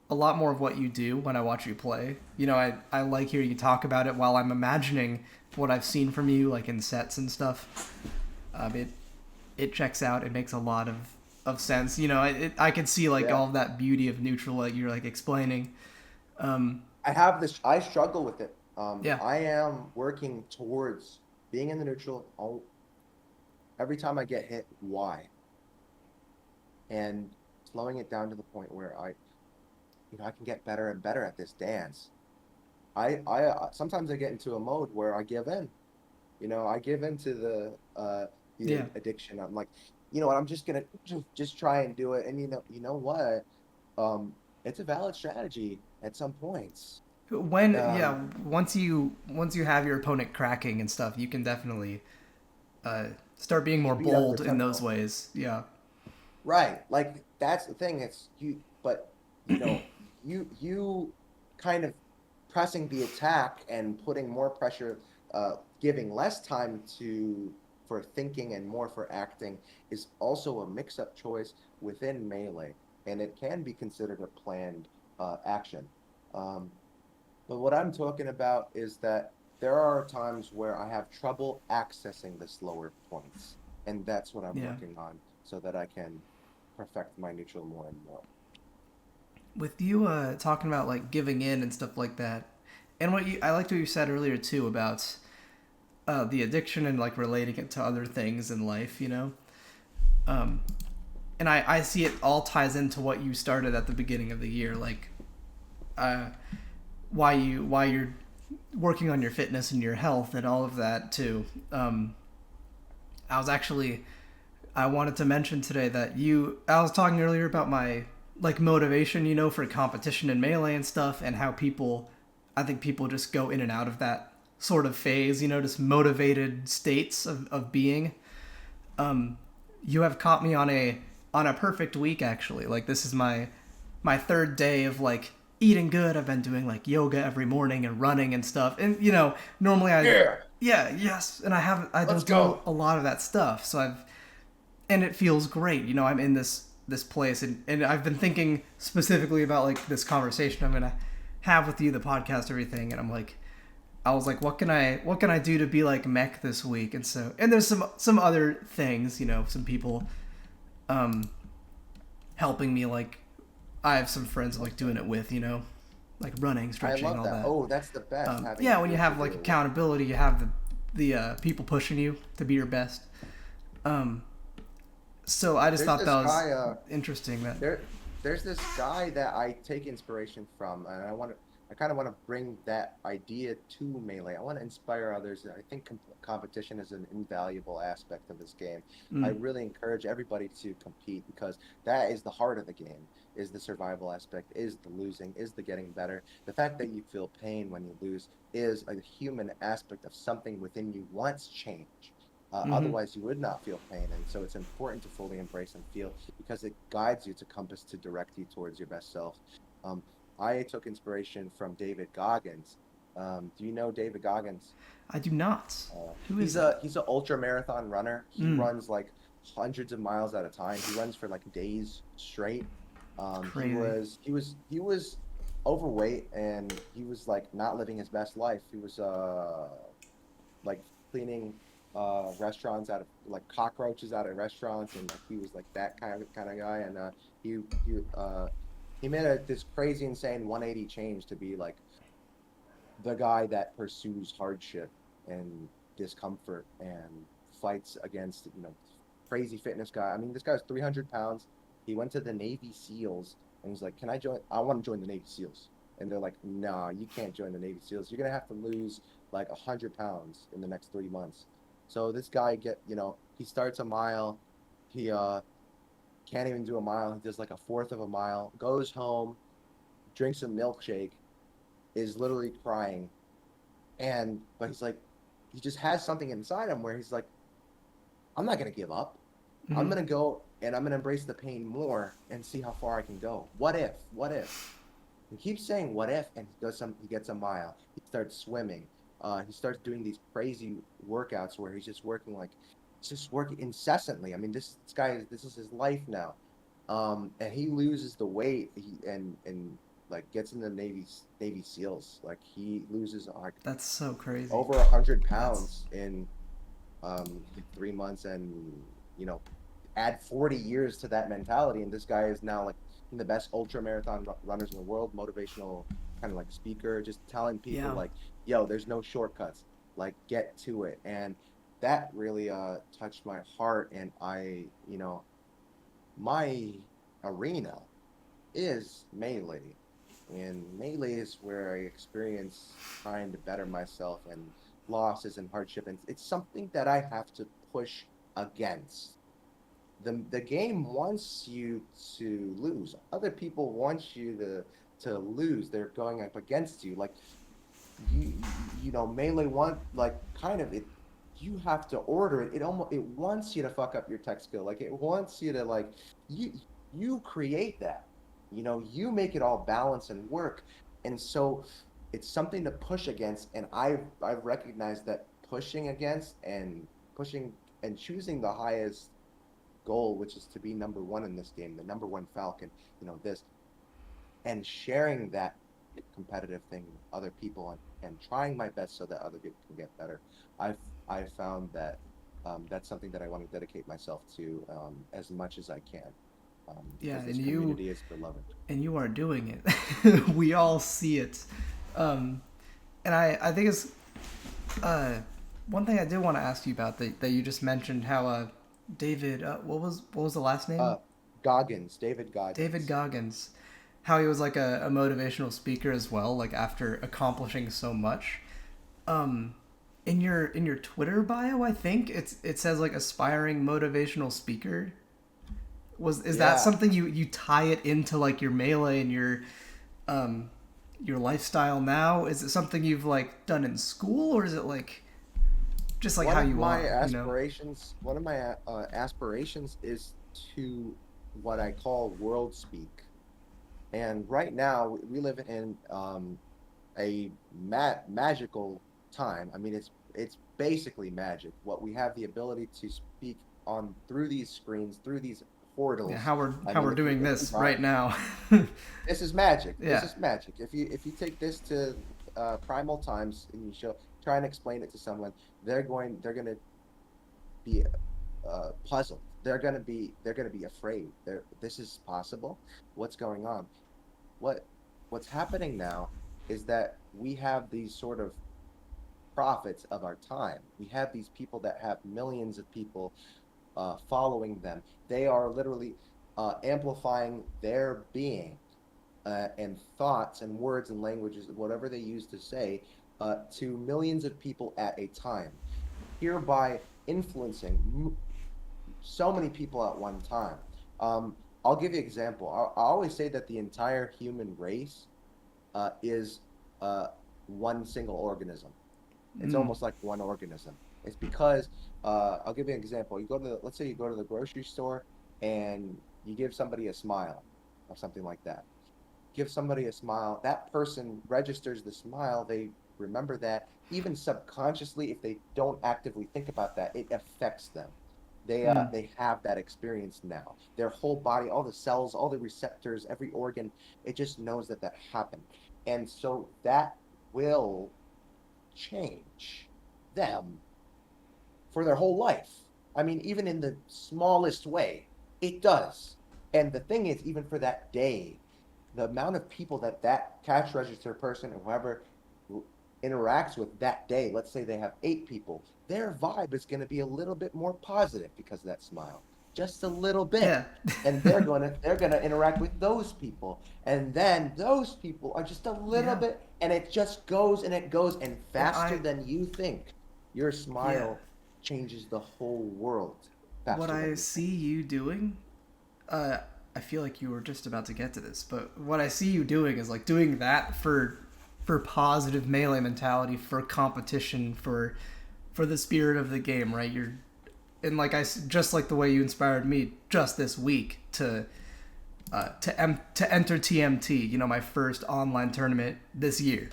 a lot more of what you do when I watch you play. You know, I like hearing you talk about it while I'm imagining what I've seen from you, like in sets and stuff. It checks out. It makes a lot of sense. You know, I could see like Yeah. all of that beauty of neutral, like you're like explaining. Um, I have this. I struggle with it. yeah, I am working towards being in the neutral. Every time I get hit, why? And slowing it down to the point where I can get better and better at this dance. I sometimes I get into a mode where I give in. I give into the yeah. addiction. I'm like, you know what? I'm just gonna just try and do it. And you know what? Um, it's a valid strategy at some points. When Um, yeah, once you have your opponent cracking and stuff, you can definitely uh, start being more speed up your bold in those tempo. ways. Yeah, Right. Like that's the thing. It's you, but you kind of pressing the attack and putting more pressure, giving less time to for thinking and more for acting is also a mix-up choice within melee, and it can be considered a planned action. Um, but what I'm talking about is that there are times where I have trouble accessing the slower points, and that's what I'm yeah. working on so that I can perfect my neutral more and more. With you talking about like giving in and stuff like that, and I liked what you said earlier too about the addiction and like relating it to other things in life. You know, um, and I see it all ties into what you started at the beginning of the year, like uh, why you're working on your fitness and your health and all of that too. I was actually I wanted to mention today that I was talking earlier about my like motivation, you know, for competition in melee and stuff, and how I think people just go in and out of that sort of phase, you know, just motivated states of being. Um, you have caught me on a perfect week actually. Like this is my third day of like eating good. I've been doing like yoga every morning and running and stuff. And you know, normally Yeah, yes, and I let's don't do go. a lot of that stuff. So and it feels great. You know, I'm in this place, and I've been thinking specifically about like this conversation I'm gonna have with you, the podcast, everything, and I was like, what can I do to be like Mekk this week? And there's some other things, you know, some people um helping me. Like I have some friends like doing it with, you know, like running, I stretching, love all that. that. Oh, that's the best, having a Yeah, when you group to have like do it with. accountability, you have the people pushing you to be your best. Um, so I just There's thought this that was guy, interesting. That there there's this guy that I take inspiration from, and I kind of want to bring that idea to melee. I want to inspire others. I think competition is an invaluable aspect of this game. I mm, really encourage everybody to compete because that is the heart of the game, is the survival aspect, is the losing, is the getting better. The fact that you feel pain when you lose is a human aspect of something within you wants change. mm-hmm. Otherwise, you would not feel pain. And so it's important to fully embrace and feel because it guides you to compass to direct you towards your best self. Um, I took inspiration from David Goggins. Do you know David Goggins? I do not. Who is He's that? a ultra marathon runner. He Mm, runs like hundreds of miles at a time. He runs for like days straight. it's He crazy. was overweight and he was like not living his best life. He was like cleaning restaurants out of like cockroaches out of restaurants, and like he was like that kind of guy. And he he he made this crazy insane 180 change to be like the guy that pursues hardship and discomfort and fights against crazy fitness guy. I mean, this guy's 300 pounds. He went to the Navy SEALs and he's like, "Can I join? I want to join the Navy SEALs." And they're like, "No, you can't join the Navy SEALs. You're gonna have to lose like 100 pounds in the next 3 months." So this guy he starts a mile. He can't even do a mile. He does like a fourth of a mile. Goes home, drinks a milkshake, is literally crying, but he's like, he just has something inside him where he's like, I'm not gonna give up. I'm Mm-hmm. gonna go and I'm gonna embrace the pain more and see how far I can go. What if? What if? He keeps saying what if, and he gets a mile. He starts swimming. He starts doing these crazy workouts where he's just working incessantly. I mean, this is his life now. And he loses the weight, and like gets in the Navy SEALs. Like he loses like That's so crazy. over 100 That's pounds in 3 months, and you know, add 40 years to that mentality, and this guy is now like the best ultra marathon runners in the world, motivational kind of like speaker, just telling people yeah. like, yo, there's no shortcuts, like get to it. And that really touched my heart. And my arena is melee, and melee is where I experience trying to better myself and losses and hardship, and it's something that I have to push against. The game wants you to lose. Other people want you to lose. They're going up against you. Like melee want like kind of it. You have to order it. It wants you to fuck up your tech skill. Like it wants you to like you you create that. You make it all balance and work. And so it's something to push against. And I've recognized that pushing against and pushing and choosing the highest goal, which is to be number one in this game, the number one Falcon, this, and sharing that competitive thing with other people, and trying my best so that other people can get better. I've found that that's something that I want to dedicate myself to as much as I can, Yeah, because this community is beloved. and you are doing it. We all see it. Um, and I think it's uh, one thing I did want to ask you about that you just mentioned how David what was the last name? Uh, Goggins, David David Goggins. Goggins. How he was like a motivational speaker as well, like after accomplishing so much. Um, in your Twitter bio, I think it says like aspiring motivational speaker. Is that Yeah. something you tie it into like your melee and um your lifestyle now? Is it something you've like done in school, or is it like just like how you are? One of my aspirations is to what I call world speak. And right now, we live in a magical time. I mean, it's basically magic. What we have the ability to speak on through these screens, through these Yeah, portals. I how mean, we're doing if we this mind, right now. this is magic. This Yeah. is magic. If you take this to primal times and you try and explain it to someone, they're going to be puzzled. They're going to be afraid. This is possible. What's going on? what what's happening now is that we have these sort of prophets of our time. We have these people that have millions of people following them. They are literally amplifying their being and thoughts and words and languages, whatever they use to say, to millions of people at a time, hereby influencing so many people at one time. I'll give you an example. I always say that the entire human race is uh, one single organism. It's Mm. almost like one organism. It's because I'll give you an example. Let's say you go to the grocery store and you give somebody a smile or something like that. Give somebody a smile. That person registers the smile. They remember that even subconsciously, if they don't actively think about that, it affects them. Mm. They have that experience now. Their whole body, all the cells, all the receptors, every organ, it just knows that that happened. And so that will change them for their whole life. I mean, even in the smallest way, it does. And the thing is, even for that day, the amount of people that cash register person or whoever interacts with that day, let's say they have 8 people, their vibe is going to be a little bit more positive because of that smile, just a little bit. Yeah. And they're going to interact with those people, and then those people are just a little Yeah. bit, and it just goes and it goes, and And faster than you think. Your yeah, smile changes the whole world what faster than I you think. see you doing, uh, I feel like you were just about to get to this, but what I see you doing is like doing that for positive melee mentality, for competition, for the spirit of the game, right? You're and like just like the way you inspired me just this week to enter TMT. You know, my first online tournament this year,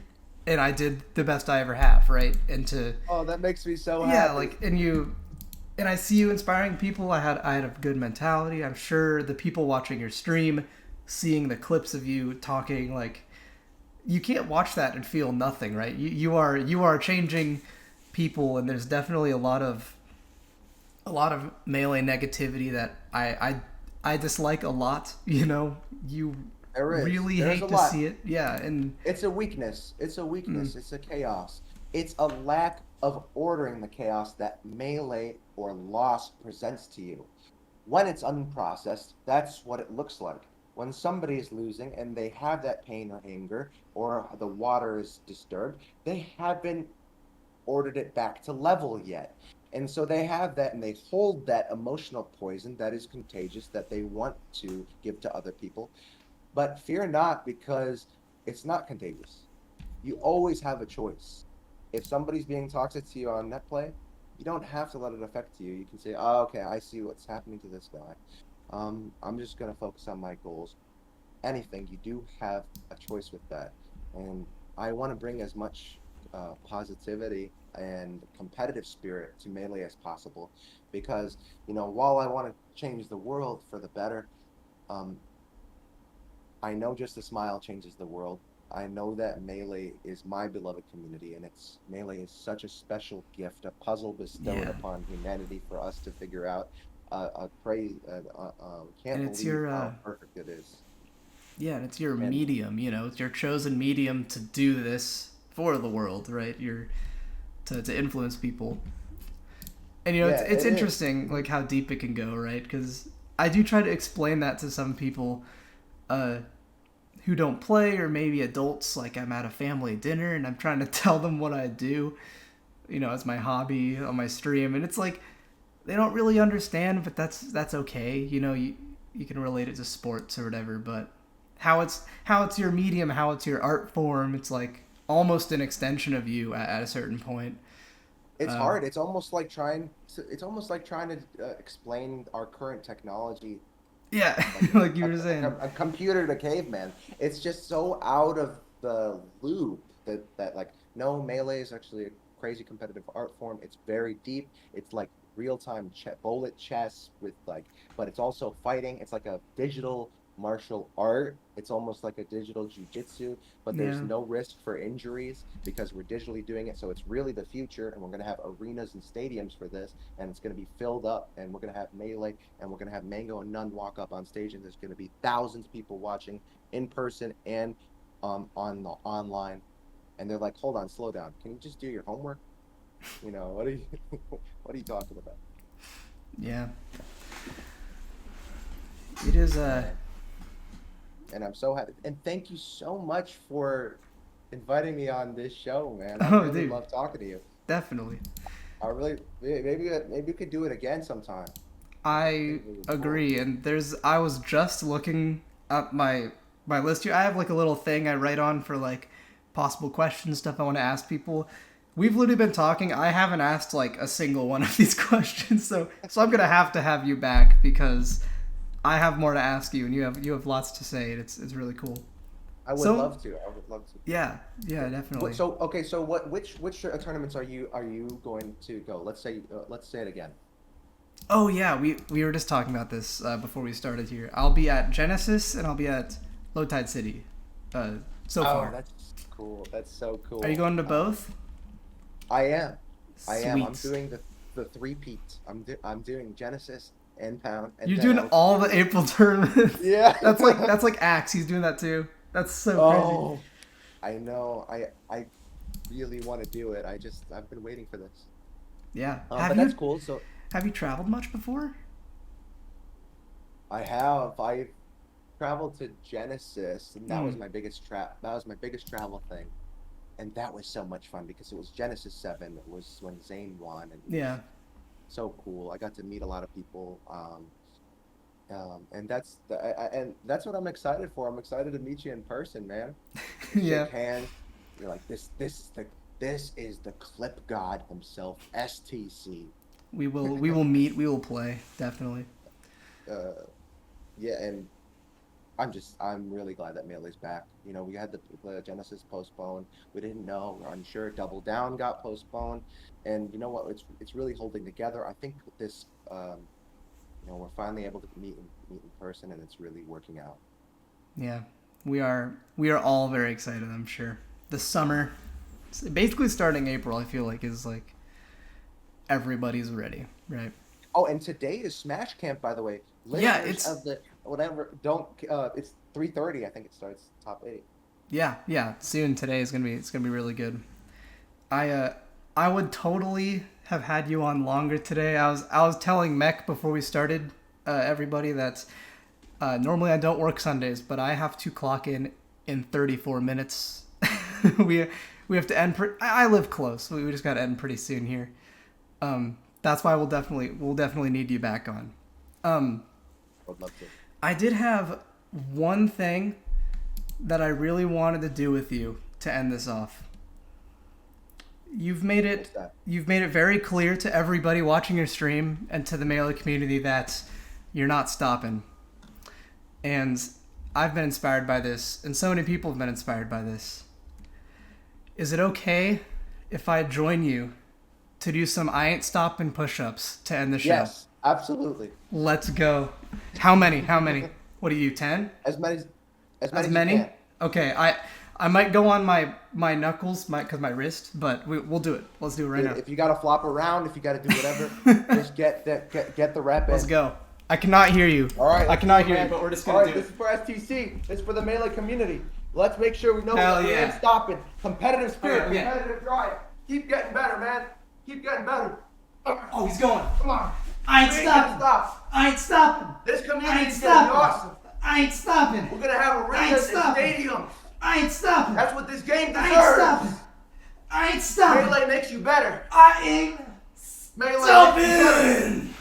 and I did the best I ever have. Right, and to Oh, that makes me so yeah, happy. like and I see you inspiring people. I had a good mentality. I'm sure the people watching your stream, seeing the clips of you talking, like you can't watch that and feel nothing, right? You are changing people, and there's definitely a lot of melee negativity that I dislike a lot. You know, you There is. really There's a hate to lot. see it. Yeah, and It's a weakness. It's a mm, weakness. It's a chaos. It's a lack of ordering the chaos that melee or loss presents to you. When it's unprocessed, that's what it looks like. When somebody is losing and they have that pain or anger, or the water is disturbed, they haven't ordered it back to level yet. And so they have that and they hold that emotional poison that is contagious that they want to give to other people. But fear not, because it's not contagious. You always have a choice. If somebody's being toxic to you on net play, you don't have to let it affect you. You can say, "Oh, okay, I see what's happening to this guy. I'm just gonna focus on my goals." Anything, you do have a choice with that, and I want to bring as much positivity and competitive spirit to melee as possible, because while I want to change the world for the better, um, I know just a smile changes the world. I know that Melee is my beloved community, and Melee is such a special gift, a puzzle bestowed yeah, upon humanity for us to figure out. Can't and it's believe your how perfect it is. yeah, and it's your And medium. You know, it's your chosen medium to do this for the world, right? You're to influence people. And you know, yeah, it's it is. interesting like how deep it can go, right? Because I do try to explain that to some people uh, who don't play, or maybe adults. Like I'm at a family dinner and I'm trying to tell them what I do, you know, as my hobby on my stream, and it's like they don't really understand, but that's okay. You know, you can relate it to sports or whatever, but how it's your medium, how it's your art form. It's like almost an extension of you at a certain point. It's Uh, hard. It's almost like trying to explain our current technology yeah, like like you were saying. a computer to caveman. It's just so out of the loop that like no, melee is actually a crazy competitive art form. It's very deep. It's like real-time bullet chess with like, but it's also fighting. It's like a digital martial art. It's almost like a digital jujitsu, but there's Yeah. no risk for injuries because we're digitally doing it. So it's really the future, and we're going to have arenas and stadiums for this, and it's going to be filled up, and we're going to have melee, and we're going to have Mango and Nunn walk up on stage, and there's going to be thousands of people watching in person and on the online, and they're like, "Hold on, slow down. Can you just do your homework? What are you what are you talking about?" Yeah. It is Man, and I'm so happy. And thank you so much for inviting me on this show, man. I oh really dude, love talking to you. definitely. I really maybe we could do it again sometime. I I think it was cool. agree, and I was just looking up my list here. I have like a little thing I write on for like possible questions, stuff I want to ask people. We've literally been talking. I haven't asked like a single one of these questions, so I'm gonna have you back because I have more to ask you, and you have lots to say, and it's really cool. I would So love to. I would love to. yeah, yeah, What, definitely. so okay, so which tournaments are you going to go? Let's say it again. Oh yeah, we were just talking about this before we started here. I'll be at Genesis and I'll be at Low Tide City. Uh, so Oh, far. that's cool. That's so Are you cool. going to both? I am. I am. I'm Sweet. doing the three-peat. I'm doing Genesis and Pound and You're then doing all LT. the April tournaments. Yeah. That's like Axe. He's doing that too. That's so crazy. Oh, I know. I really want to do it. I've been waiting for this. Yeah. But that's cool. So Have you traveled much before? I've traveled to Genesis, and Hmm. that was my biggest travel thing. And that was so much fun because it was Genesis 7. It was when Zane won, and it Yeah. was so cool. I got to meet a lot of people. And that's what I'm excited for. I'm excited to meet you in person, man. Yeah. Shake hands. You're like this is the clip god himself, STC. We will meet. We will play definitely. uh, yeah, and I'm really glad that Melee's back. You know, we had the Genesis postponed. We didn't know, we we're unsure. Double Down got postponed, and you know what? It's really holding together. I think with this, we're finally able to meet in person, and it's really working out. Yeah, we are all very excited. I'm sure the summer, basically starting April, I feel like is like everybody's ready, right? Oh, and today is Smash Camp, by the way. Yeah, Listeners of the whatever don't it's 3:30. I think it starts top eight. yeah. Soon today is gonna be really good. I would totally have had you on longer today. I was telling Mekk before we started, everybody that normally I don't work Sundays, but I have to clock in 34 minutes. we we have to end. I live close. We just got to end pretty soon here. That's why we'll definitely need you back on. Would love to. I did have one thing that I really wanted to do with you to end this off. You've made it What's that? you've made it very clear to everybody watching your stream and to the Melee community that you're not stopping. And I've been inspired by this, and so many people have been inspired by this. Is it okay if I join you to do some I ain't stopping push-ups to end the show? Yes, absolutely. Let's go. How many? What are you, 10? As many as As you many? can. Okay, I might go on my knuckles, because my wrist, but we'll do it. Let's do it right Dude, now. if you gotta flop around, if you gotta do whatever, just get the rep in. Let's go. I cannot hear you. All right. I cannot hear man. you, but we're just All gonna right, do this it. is for STC. This is for the Melee community. Let's make sure we know Hell we yeah. ain't stopping. Competitive spirit, Okay, yeah. competitive drive. Keep getting better, man. Keep getting better. Oh, he's going. Come on. I ain't We ain't gonna stopping. stop. I ain't stopping. This I community ain't is gonna be stopping. awesome. I ain't stopping. We're gonna have I ain't arenas and stopping. stadiums. I ain't stopping. That's what this game I ain't deserves. stopping. I ain't stopping. Melee makes you better. I ain't Melee makes you better. stopping. Makes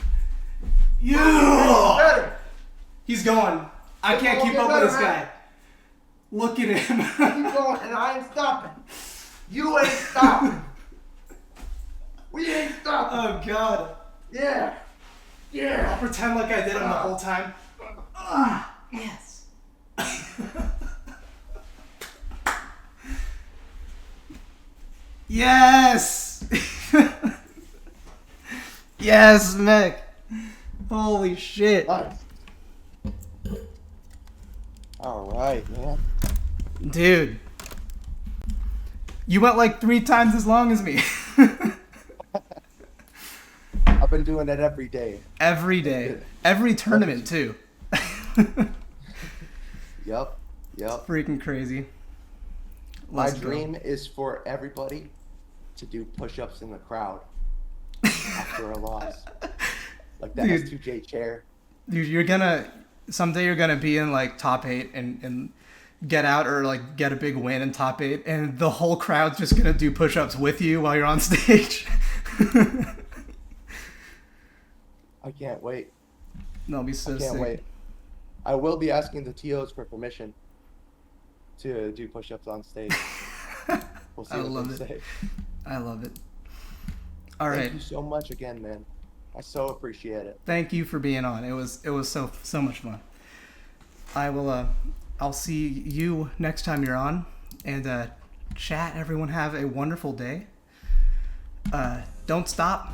you Yeah. better. He's going. I can't Come on, keep get up better, with this man. guy. Look at him. Keep going, and I ain't stopping. You ain't stopping. We ain't stopping. Oh God. Yeah. I'll Yeah. pretend like I did him the whole time. Yes. Yes. Yes, Mekk. Holy shit. Nice. All right, man. Dude. You went like 3 times as long as me. I've been doing that every day. Every day. Every tournament, too. Yep. Freaking crazy. My Let's go. dream is for everybody to do push-ups in the crowd after a loss. Like that Dude. S2J chair. Dude, someday you're gonna be in like top 8 and get out or like get a big win in top 8, and the whole crowd's just gonna do push-ups with you while you're on stage. I can't wait. That'll be so I can't sick. wait. I will be asking the TOs for permission to do push-ups on stage. We'll see I what love they it. say. I love it. All Thank right. you so much again, man. I so appreciate it. Thank you for being on. It was so much fun. I'll see you next time you're on, and chat. Everyone have a wonderful day. Don't stop.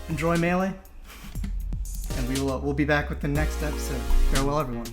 Enjoy Melee, and we'll be back with the next episode. Farewell, everyone.